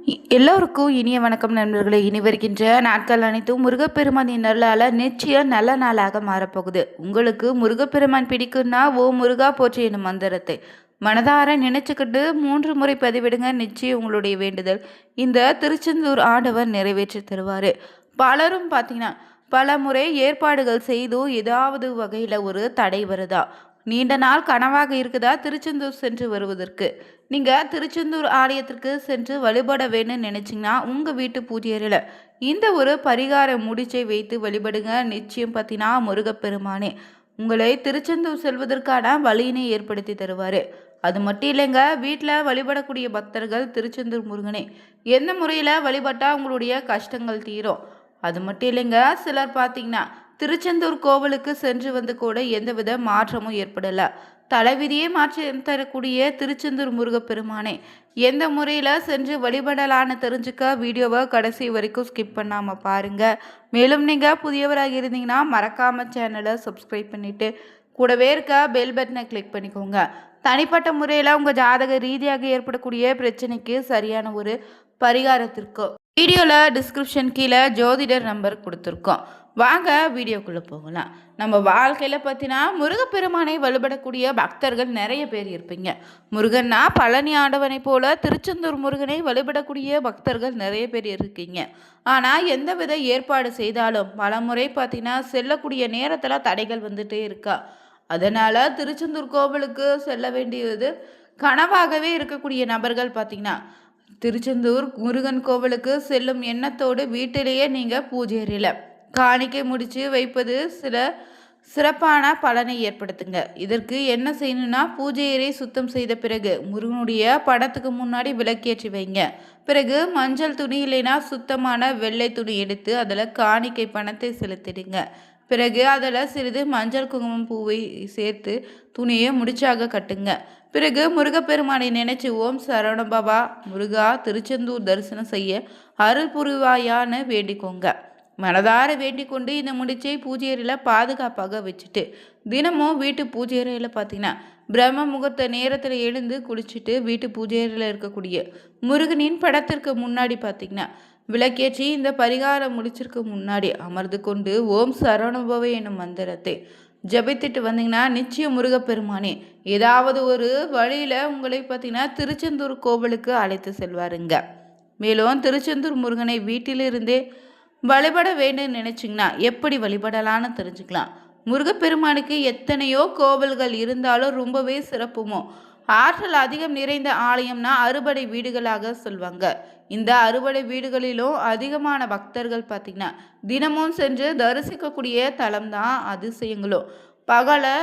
எல்லோருக்கும் இனிய வணக்கம் நண்பர்களே. இனி வருகின்ற நாட்கள் அனைத்தும் முருகப்பெருமானின் நல்லால நிச்சயம் நல்ல நாளாக மாறப்போகுது. உங்களுக்கு முருகப்பெருமான் பிடிக்குன்னா ஓ முருகா போற்றி என்னும் மந்திரத்தை மனதார நினைச்சுக்கிட்டு 3 முறை பதிவிடுங்க. நிச்சயம் உங்களுடைய வேண்டுதல் இந்த திருச்செந்தூர் ஆண்டவர் நிறைவேற்றி தருவார். பலரும் பார்த்தீங்கன்னா பல முறை ஏற்பாடுகள் செய்தும் ஏதாவது வகையில் ஒரு தடை வருதா, நீண்ட நாள் கனவாக இருக்குதா திருச்செந்தூர் சென்று வருவதற்கு. நீங்கள் திருச்செந்தூர் ஆலயத்திற்கு சென்று வழிபட வேணும்னு நினச்சிங்கன்னா உங்கள் வீட்டு பூஜையறையில் இந்த ஒரு பரிகார முடிச்சை வைத்து வழிபடுங்க. நிச்சயம் பார்த்தீங்கன்னா முருகப்பெருமானே உங்களை திருச்செந்தூர் செல்வதற்கான வழியினை ஏற்படுத்தி தருவார். அது மட்டும் இல்லைங்க, வீட்டில் வழிபடக்கூடிய பக்தர்கள் திருச்செந்தூர் முருகனே எந்த முறையில் வழிபட்டால் உங்களுடைய கஷ்டங்கள் தீரும். அது மட்டும் இல்லைங்க, சிலர் பார்த்தீங்கன்னா திருச்செந்தூர் கோவிலுக்கு சென்று வந்து கூட எந்தவித மாற்றமும் ஏற்படலை. தலைவிதியே மாற்றி தரக்கூடிய திருச்செந்தூர் முருகப்பெருமானே எந்த முறையில் சென்று வழிபடலான்னு தெரிஞ்சுக்க வீடியோவை கடைசி வரைக்கும் ஸ்கிப் பண்ணாமல் பாருங்கள். மேலும் நீங்கள் புதியவராக இருந்தீங்கன்னா மறக்காமல் சேனலை சப்ஸ்கிரைப் பண்ணிவிட்டு கூடவே இருக்க பெல் பட்டனை கிளிக் பண்ணிக்கோங்க. தனிப்பட்ட முறையில் உங்கள் ஜாதக ரீதியாக ஏற்படக்கூடிய பிரச்சனைக்கு சரியான ஒரு பரிகாரத்திற்கும் வீடியோவில் டிஸ்கிரிப்ஷன் கீழே ஜோதிடர் நம்பர் கொடுத்துருக்கோம். வாங்க வீடியோக்குள்ளே போகலாம். நம்ம வாழ்க்கையில் பார்த்தீங்கன்னா முருகப்பெருமானை வழிபடக்கூடிய பக்தர்கள் நிறைய பேர் இருப்பீங்க. முருகன்னா பழனி ஆண்டவனை போல திருச்செந்தூர் முருகனை வழிபடக்கூடிய பக்தர்கள் நிறைய பேர் இருக்கீங்க. ஆனால் எந்தவித ஏற்பாடு செய்தாலும் பல முறை பார்த்தீங்கன்னா செல்லக்கூடிய நேரத்தில் தடைகள் வந்துட்டே இருக்கா. அதனால் திருச்செந்தூர் கோவிலுக்கு செல்ல வேண்டியது கனவாகவே இருக்கக்கூடிய நபர்கள் பார்த்தீங்கன்னா திருச்செந்தூர் முருகன் கோவிலுக்கு செல்லும் எண்ணத்தோடு வீட்டிலேயே நீங்கள் பூஜை அறையில் காணிக்கை முடித்து வைப்பது சிறப்பான பலனை ஏற்படுத்துங்க. இதற்கு என்ன செய்யணும்னா பூஜை அறை சுத்தம் செய்த பிறகு முருகனுடைய படத்துக்கு முன்னாடி விளக்கேற்றி வைங்க. பிறகு மஞ்சள் துணி இல்லைன்னா சுத்தமான வெள்ளை துணி எடுத்து அதில் காணிக்கை பணத்தை செலுத்திடுங்க. பிறகு அதில் சிறிது மஞ்சள் குங்குமம் பூவை சேர்த்து துணியை முடிச்சாக கட்டுங்க. பிறகு முருகப்பெருமானை நினைச்சு ஓம் சரவணபவா முருகா திருச்செந்தூர் தரிசனம் செய்ய அருள் புரிவாயான்னு வேண்டிக்கோங்க. மனதார வேண்டிக் கொண்டு இந்த முடிச்சை பூஜை அறையில் பாதுகாப்பாக வச்சுட்டு தினமும் வீட்டு பூஜை அறையில் பார்த்தீங்கன்னா பிரம்ம முகூர்த்த நேரத்தில் எழுந்து குளிச்சுட்டு வீட்டு பூஜை அறையில் இருக்கக்கூடிய முருகனின் படத்திற்கு முன்னாடி பார்த்தீங்கன்னா விளக்கேற்றி இந்த பரிகாரம் முடிச்சிருக்கு முன்னாடி அமர்ந்து கொண்டு ஓம் சரவணபவ என்னும் மந்திரத்தை ஜபித்துட்டு வந்தீங்கன்னா நிச்சயம் முருகப்பெருமானே ஏதாவது ஒரு வழியில் உங்களை பார்த்தீங்கன்னா திருச்செந்தூர் கோவிலுக்கு அழைத்து செல்வாருங்க. மேலும் திருச்செந்தூர் முருகனை வீட்டிலிருந்தே வழிபட வேண்டும் நினைச்சிங்கன்னா எப்படி வழிபடலான்னு தெரிஞ்சுக்கலாம். முருகப்பெருமானுக்கு எத்தனையோ கோவில்கள் இருந்தாலும் ரொம்பவே சிறப்புமோ ஆற்றல் அதிகம் நிறைந்த ஆலயம்னா அறுபடை வீடுகளாக சொல்வாங்க. இந்த அறுபடை வீடுகளிலும் அதிகமான பக்தர்கள் பார்த்திங்கன்னா தினமும் சென்று தரிசிக்கக்கூடிய தலம்தான் அதிசயங்களும் பகல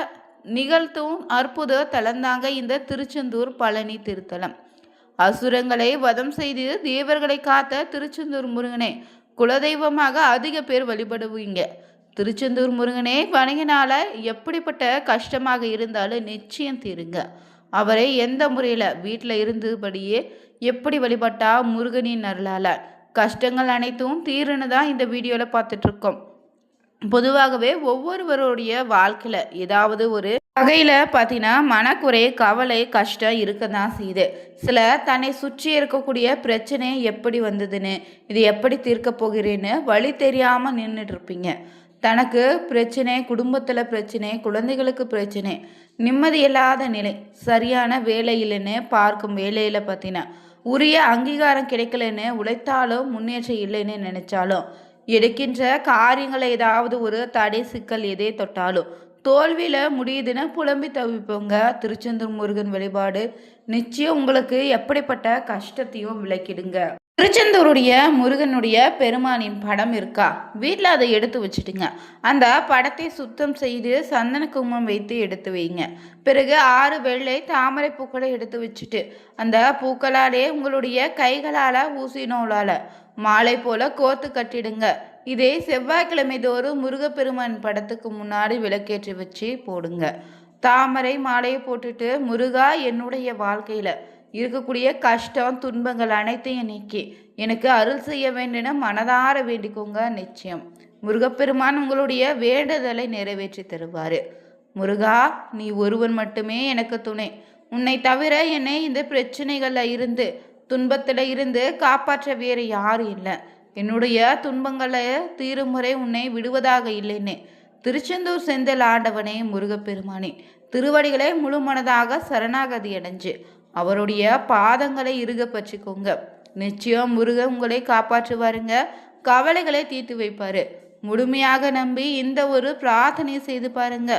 நிகழ்த்தும் அற்புத தலந்தாங்க இந்த திருச்செந்தூர் பழனி திருத்தலம். அசுரங்களை வதம் செய்து தேவர்களை காத்த திருச்செந்தூர் முருகனை குலதெய்வமாக அதிக பேர் வழிபடுவீங்க. திருச்செந்தூர் முருகனே வணங்கினால எப்படிப்பட்ட கஷ்டமாக இருந்தாலும் நிச்சயம் தீருங்க. அவரை எந்த முறையில் வீட்டில் இருந்தபடியே எப்படி வழிபட்டா முருகனின் அருளால் கஷ்டங்கள் அனைத்தும் தீருன்னு தான் இந்த வீடியோவில் பார்த்துட்ருக்கோம். பொதுவாகவே ஒவ்வொருவருடைய வாழ்க்கையில் ஏதாவது ஒரு வகையில் பார்த்தீங்கன்னா மனக்குறை கவலை கஷ்டம் இருக்க தான் செய்யுது. சில தன்னை சுற்றி இருக்கக்கூடிய பிரச்சனை எப்படி வந்ததுன்னு இது எப்படி தீர்க்க போகிறேன்னு வழி தெரியாமல் நின்றுட்டு இருப்பீங்க. தனக்கு பிரச்சனை, குடும்பத்தில் பிரச்சனை, குழந்தைகளுக்கு பிரச்சனை, நிம்மதி இல்லாத நிலை, சரியான வேலை இல்லைன்னு பார்க்கும் வேலையில் பார்த்தீங்கன்னா உரிய அங்கீகாரம் கிடைக்கலன்னு உழைத்தாலும் முன்னேற்றம் இல்லைன்னு நினைச்சாலும் எடுக்கின்ற காரியங்களை ஏதாவது ஒரு தடை சிக்கல் எதை தொட்டாலும் தோல்வியில் முடியுதுன்னு புலம்பி தவிப்போங்க. திருச்செந்தூர் முருகன் வழிபாடு நிச்சயம் உங்களுக்கு எப்படிப்பட்ட கஷ்டத்தையும் விளக்கிடுங்க. திருச்செந்தூருடைய முருகனுடைய பெருமானின் படம் இருக்கா, வீட்டில் அதை எடுத்து வச்சுட்டுங்க. அந்த படத்தை சுத்தம் செய்து சந்தன குங்குமம் வைத்து எடுத்து வைங்க. பிறகு 6 வெள்ளை தாமரை பூக்களை எடுத்து வச்சுட்டு அந்த பூக்களாலே உங்களுடைய கைகளால் ஊசி நூலால் மாலை போல கோர்த்து கட்டிடுங்க. இதே செவ்வாய்க்கிழமை தோறும் முருகப்பெருமான் படத்துக்கு முன்னாடி விளக்கேற்றி வச்சு போடுங்க. தாமரை மாலையை போட்டுட்டு முருகா என்னுடைய வாழ்க்கையில் இருக்கக்கூடிய கஷ்டம் துன்பங்கள் அனைத்தையும் நீக்கி எனக்கு அருள் செய்ய வேண்டும்னு மனதார வேண்டிக்கோங்க. நிச்சயம் முருகப்பெருமான் உங்களுடைய வேண்டுதலை நிறைவேற்றி தருவார். முருகா நீ ஒருவன் மட்டுமே எனக்கு துணை, உன்னை தவிர என்னை இந்த பிரச்சனைகளில் இருந்து துன்பத்தில் இருந்து காப்பாற்ற வேறு யாரும் இல்லை. என்னுடைய துன்பங்களை தீரும் முறை உன்னை விடுவதாக இல்லைன்னு திருச்செந்தூர் செந்தில் ஆண்டவனே முருகப்பெருமானே திருவடிகளை முழு மனதாக சரணாகதி அடைஞ்சு அவருடைய பாதங்களை இறுக பற்றிக்கோங்க. நிச்சயம் முருகன் உங்களை காப்பாற்றுவாருங்க. கவலைகளை தீர்த்து வைப்பாரு. முழுமையாக நம்பி இந்த ஒரு பிரார்த்தனை செய்து பாருங்க.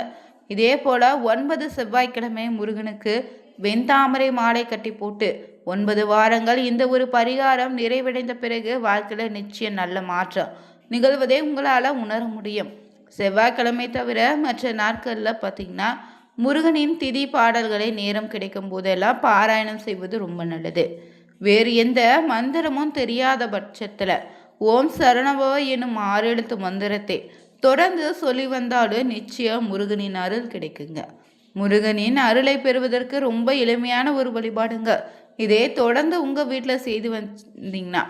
இதே போல 9 செவ்வாய்க்கிழமை முருகனுக்கு வெண்தாமரை மாலை கட்டி போட்டு 9 வாரங்கள் இந்த ஒரு பரிகாரம் நிறைவடைந்த பிறகு வாழ்க்கையில் நிச்சயம் நல்ல மாற்றம் நிகழ்வதை உங்களால் உணர முடியும். செவ்வாய்க்கிழமை தவிர மற்ற நாட்களில் பார்த்திங்கன்னா முருகனின் திதி பாடல்களை நேரம் கிடைக்கும் போதெல்லாம் பாராயணம் செய்வது ரொம்ப நல்லது. வேறு எந்த மந்திரமும் தெரியாத பட்சத்தில் ஓம் சரணவோ என்னும் 6 எழுத்து மந்திரத்தை தொடர்ந்து சொல்லி வந்தாலும் நிச்சயம் முருகனின் அருள் கிடைக்குங்க. முருகனின் அருளை பெறுவதற்கு ரொம்ப எளிமையான ஒரு வழிபாடுங்க. இதே தொடர்ந்து உங்கள் வீட்டில் செய்து வந்தீங்கன்னா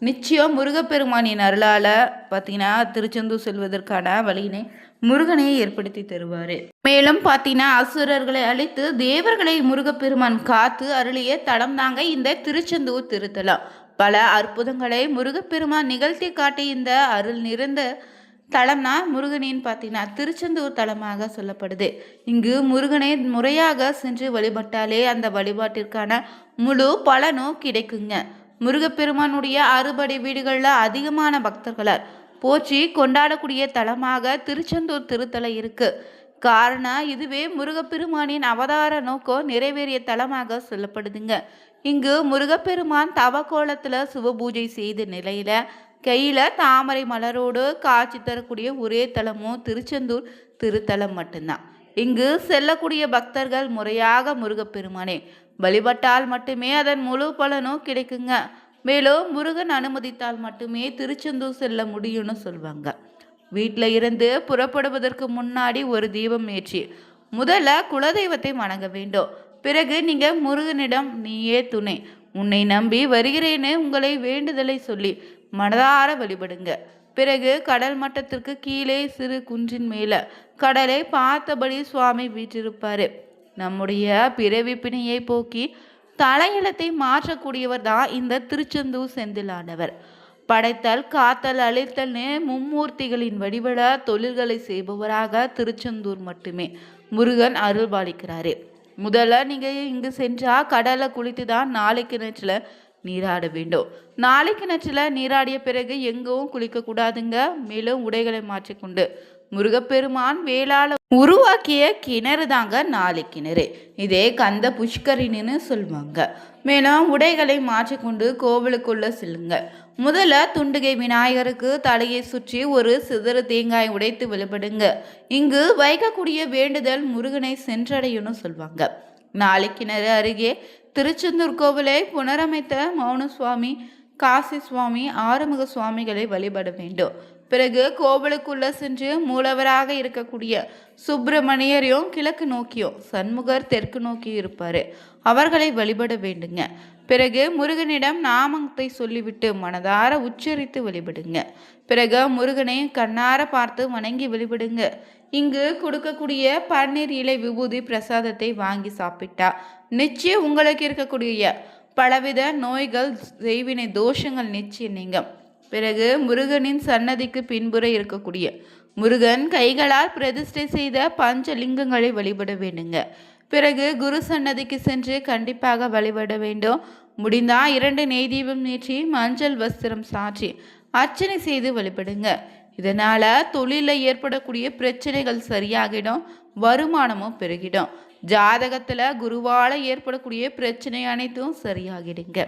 நிச்சயம் முருகப்பெருமானின் அருளால் பார்த்தீங்கன்னா திருச்செந்தூர் செல்வதற்கான வழியினை முருகனை ஏற்படுத்தி தருவார். மேலும் பார்த்தீங்கன்னா அசுரர்களை அழித்து தேவர்களை முருகப்பெருமான் காத்து அருளிய தலம் தாங்க இந்த திருச்செந்தூர் திருத்தலம். பல அற்புதங்களை முருகப்பெருமான் நிகழ்த்தி காட்டி இந்த அருள் நிறைந்த தலம்னா முருகனின் பார்த்தீங்கன்னா திருச்செந்தூர் தலமாக சொல்லப்படுது. இங்கு முருகனை முறையாக சென்று வழிபட்டாலே அந்த வழிபாட்டிற்கான முழு பலனும் கிடைக்குங்க. முருகப்பெருமானுடைய 60 வீடுகளில் அதிகமான பக்தர்களால் போற்றி கொண்டாடக்கூடிய தலமாக திருச்செந்தூர் திருத்தலம் இருக்கு. காரணம் இதுவே முருகப்பெருமானின் அவதார நோக்கம் நிறைவேறிய தலமாக சொல்லப்படுதுங்க. இங்கு முருகப்பெருமான் தவக்கோலத்தில் சிவபூஜை செய்த நிலையில கையில் தாமரை மலரோடு காட்சி தரக்கூடிய ஒரே தலமும் திருச்செந்தூர் திருத்தலம் மட்டும்தான். இங்கு செல்லக்கூடிய பக்தர்கள் முறையாக முருகப்பெருமானே வழிபட்டால் மட்டுமே அதன் முழு பலனும் கிடைக்குங்க. மேலும் முருகன் அனுமதித்தால் மட்டுமே திருச்செந்தூர் செல்ல முடியும்னு சொல்லுவாங்க. வீட்டில் இருந்து புறப்படுவதற்கு முன்னாடி ஒரு தீபம் ஏற்றி முதல்ல குலதெய்வத்தை வணங்க வேண்டும். பிறகு நீங்கள் முருகனிடம் நீயே துணை, உன்னை நம்பி வருகிறேன்னு உங்களை வேண்டுதலை சொல்லி மனதார வழிபடுங்க. பிறகு கடல் மட்டத்திற்கு கீழே சிறு குன்றின் மேலே கடலை பார்த்தபடி சுவாமி வீற்றிருப்பார். நம்முடைய பிறவி பிணியை போக்கி தலையிலத்தை மாற்றக்கூடியவர் தான் இந்த திருச்செந்தூர் செந்திலாண்டவர். படைத்தல் காத்தல் அழித்தல்னு மும்மூர்த்திகளின் வடிவட தொழில்களை செய்பவராக திருச்செந்தூர் மட்டுமே முருகன் அருள் பாலிக்கிறாரு. முதல்ல நீங்கள் இங்கு சென்றால் கடலை குளித்து தான் நாளைக்கு கிணற்றில் நீராட வேண்டும். நாளைக்கு கிணற்றில் நீராடிய பிறகு எங்கவும் குளிக்கக்கூடாதுங்க. மேலும் உடைகளை மாற்றிக்கொண்டு முருகப்பெருமான் வேளாள உருவாக்கிய கிணறு தாங்க நாளை கிணறு. இதே கந்த புஷ்கரிணின்னு சொல்லுவாங்க. மேலும் உடைகளை மாற்றிக்கொண்டு கோவிலுக்குள்ள செல்லுங்க. முதல்ல துண்டுகை விநாயகருக்கு தலையை சுற்றி ஒரு சிதறு தேங்காய் உடைத்து வழிபடுங்க. இங்கு வைக்கக்கூடிய வேண்டுதல் முருகனை சென்றடையும்னு சொல்லுவாங்க. நாளை கிணறு அருகே திருச்செந்தூர் கோவிலை புனரமைத்த மௌன சுவாமி, காசி சுவாமி, ஆறுமுக சுவாமிகளை வழிபட வேண்டும். பிறகு கோவிலுக்குள்ள சென்று மூலவராக இருக்கக்கூடிய சுப்பிரமணியரையும் கிழக்கு நோக்கியும் சண்முகர் தெற்கு நோக்கி இருப்பார், அவர்களை வழிபட வேண்டுங்க. பிறகு முருகனிடம் நாமத்தை சொல்லிவிட்டு மனதார உச்சரித்து வழிபடுங்க. பிறகு முருகனை கண்ணார பார்த்து வணங்கி வழிபடுங்க. இங்கு கொடுக்கக்கூடிய பன்னீர் இலை விபூதி பிரசாதத்தை வாங்கி சாப்பிட்டா நிச்சயம் உங்களுக்கு இருக்கக்கூடிய பலவித நோய்கள் செய்வினை தோஷங்கள் நிச்சயம் நீங்கும். பிறகு முருகனின் சன்னதிக்கு பின்புற இருக்கக்கூடிய முருகன் கைகளால் பிரதிஷ்டை செய்த பஞ்சலிங்கங்களை வழிபட வேண்டுங்க. பிறகு குரு சன்னதிக்கு சென்று கண்டிப்பாக வழிபட வேண்டும். முடிந்தால் 2 நெய் தீபம் ஏற்றி மஞ்சள் வஸ்திரம் சாற்றி அர்ச்சனை செய்து வழிபடுங்க. இதனால் தொழிலில் ஏற்படக்கூடிய பிரச்சனைகள் சரியாகிடும், வருமானமும் பெருகிடும். ஜாதகத்தில் குருவால் ஏற்படக்கூடிய பிரச்சனை அனைத்தும் சரியாகிடுங்க.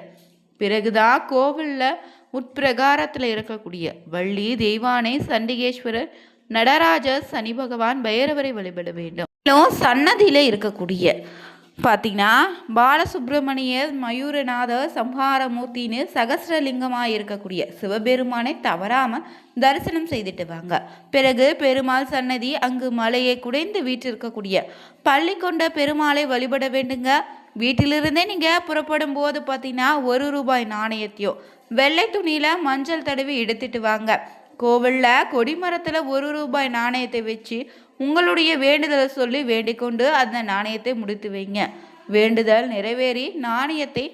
பிறகுதான் கோவிலில் உட்பிரகாரத்தில் இருக்கக்கூடிய வள்ளி, தெய்வானை, சண்டிகேஸ்வரர், நடராஜர், சனி பகவான், பைரவரை வழிபட வேண்டும். சன்னதியில் இருக்கக்கூடிய பார்த்தீங்கன்னா பாலசுப்பிரமணியர், மயூரநாதர், சம்ஹாரமூர்த்தின்னு சகசிரலிங்கமாக இருக்கக்கூடிய சிவபெருமானை தவறாமல் தரிசனம் செய்துட்டு வாங்க. பிறகு பெருமாள் சன்னதி, அங்கு மலையை குடைந்து வீற்றிருக்கக்கூடிய பள்ளி கொண்ட பெருமாளை வழிபட வேண்டுங்க. வீட்டிலிருந்தே நீங்கள் புறப்படும் போது பார்த்தீங்கன்னா 1 ரூபாய் நாணயத்தையோ வெள்ளை துணியில் மஞ்சள் தடவி எடுத்துட்டு வாங்க. கோவிலில் கொடிமரத்தில் 1 ரூபாய் நாணயத்தை வச்சு உங்களுடைய வேண்டுதலை சொல்லி வேண்டிக்கொண்டு அந்த நாணயத்தை முடித்து வைங்க. வேண்டுதல் நிறைவேறி நாணயத்தை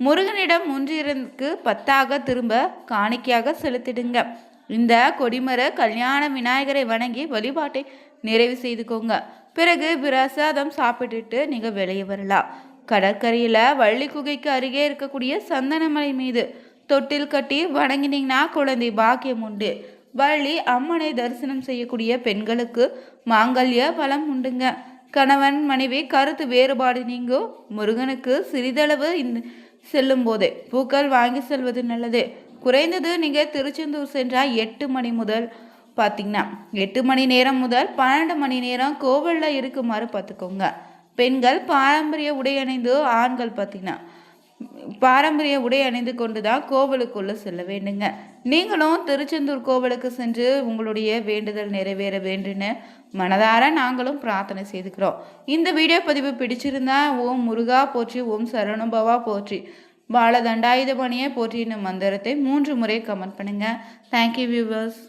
முருகனிடம் ஒன்றிற்கு 10ஆக திரும்ப காணிக்கையாக செலுத்திடுங்க. இந்த கொடிமர கல்யாண விநாயகரை வணங்கி வழிபாட்டை நிறைவு செய்துக்கோங்க. பிறகு பிரசாதம் சாப்பிட்டுட்டு நீங்கள் வெளியே வரலாம். கடற்கரையில் வள்ளி குகைக்கு அருகே இருக்கக்கூடிய சந்தனமலை மீது தொட்டில் கட்டி வணங்கினீங்கன்னா குழந்தை பாக்கியம் உண்டு. வள்ளி அம்மனை தரிசனம் செய்யக்கூடிய பெண்களுக்கு மாங்கல்ய பலம் உண்டுங்க. கணவன் மனைவி கருத்து வேறுபாடு நீங்கும். முருகனுக்கு சிறிதளவு செல்லும் போதே பூக்கள் வாங்கி செல்வது நல்லது. குறைந்தது நீங்கள் திருச்செந்தூர் சென்றால் 8 மணி முதல் பார்த்தீங்கன்னா 8 மணி நேரம் முதல் 12 மணி நேரம் கோவிலில் இருக்குமாறு பார்த்துக்கோங்க. பெண்கள் பாரம்பரிய உடை அணிந்து, ஆண்கள் பார்த்தீங்கன்னா பாரம்பரிய உடை அணிந்து கொண்டு தான் கோவிலுக்குள்ளே செல்ல வேண்டுங்க. நீங்களும் திருச்செந்தூர் கோவிலுக்கு சென்று உங்களுடைய வேண்டுதல் நிறைவேற வேண்டுன்னு மனதார நாங்களும் பிரார்த்தனை செய்துக்கிறோம். இந்த வீடியோ பதிவு பிடிச்சிருந்தா ஓம் முருகா போற்றி, ஓம் சரவணபவா போற்றி, பால தண்டாயுதபணியை போற்றின மந்திரத்தை 3 முறை கமெண்ட் பண்ணுங்கள். Thank you viewers.